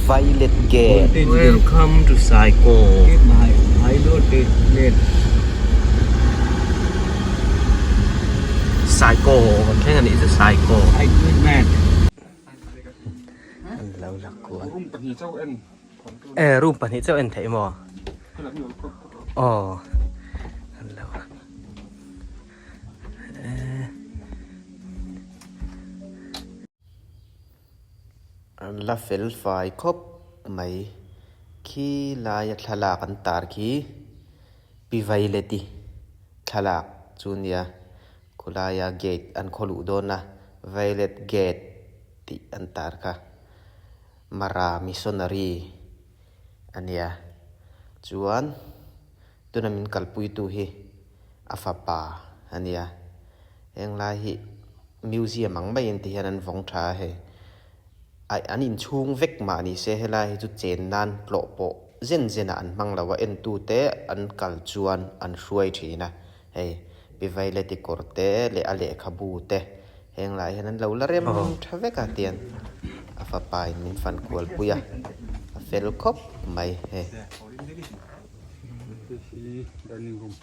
Violet Gate Welcome to Psycho I loaded net Psycho แค่อันนี้จะ Psycho I did mad เราละกวน รุ่มปะนี่เจ้าเอ็น รูปปนี้เจ้าเอ็นไทมออ๋อแล้วla fel fai khop mai khi la ya thalak an tar khi pi vaileti thalak chunia kulaya gate an kholu dona violet gate ti an tar kha mara missionary ania chuan tunamin kalpui tu hi afapa ania englai hi museum ang mai enti hanan vong tha he ai an in chung vek ma ni se helai chu chen nan plo po zen zena an manglawa en tu te an kal chuan an hruai thina hei bi vaileti korte le ale khabu te henglai hanan lo la rem thaveka tian afa pai min fan kwal puya a fel khop mai he dining room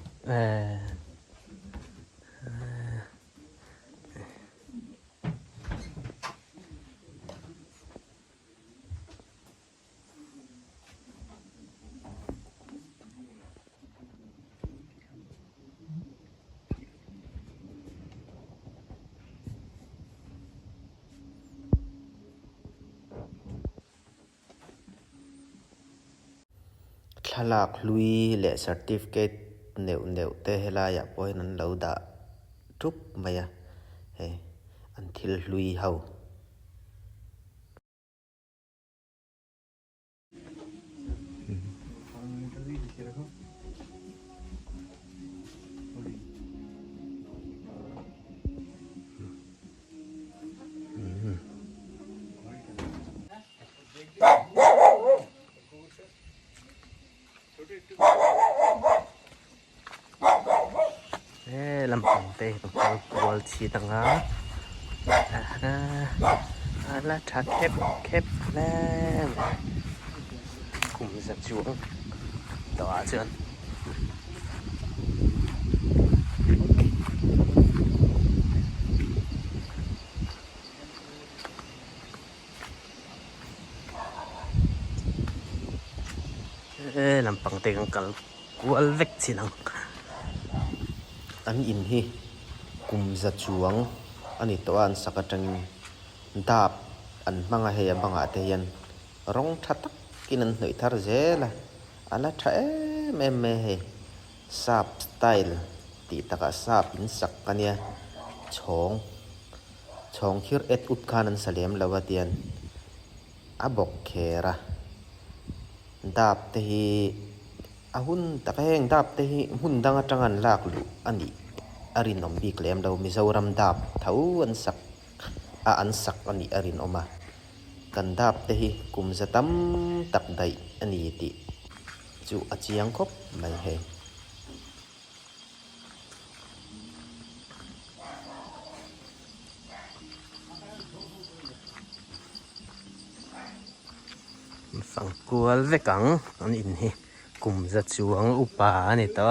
ทลากลุยและเซอร์ติฟิเคตเนวเตเฮลายะปอยนั้นเราดาทุบมายะเฮอันทิลลุยเฮาลำปังเตะปังกวลชีตังหาละทักเข็บแล้วกลุ่มสัตว์ช่วงต่อเชิญลำปังเตะกังกกวลเวกชีนังอันอินฮีกุมจัดจวงอันนี้ตัวอันสักจังดาบอันมังเฮียบังอาเทียนร้องทัดกินันหน่อยทาร์เจล่ะอันละเท่เมเฮซาบสไตล์ตีตะกะซาบอินสักกันเนี่ยช่องคิรเอ็ดอุดคานันสเลมลาวเตียนอาบอกเคระดาบเทีอาหุ่นตะแคงดาบเตหิหุ่นดังจังอันลากลุอันนี้อารินอมบีเคลมเรามิซารำดาบเท่าอันสักอันสักอันนี้อารินออกมากันดาบเตหิกุมจะตั้มตักได้อันนี้ติจูอาจียังครบไม่เห็นฝั่งกวลเวกังอันนี้กลุ่มจัดจวงอุปาเนี่ยตัว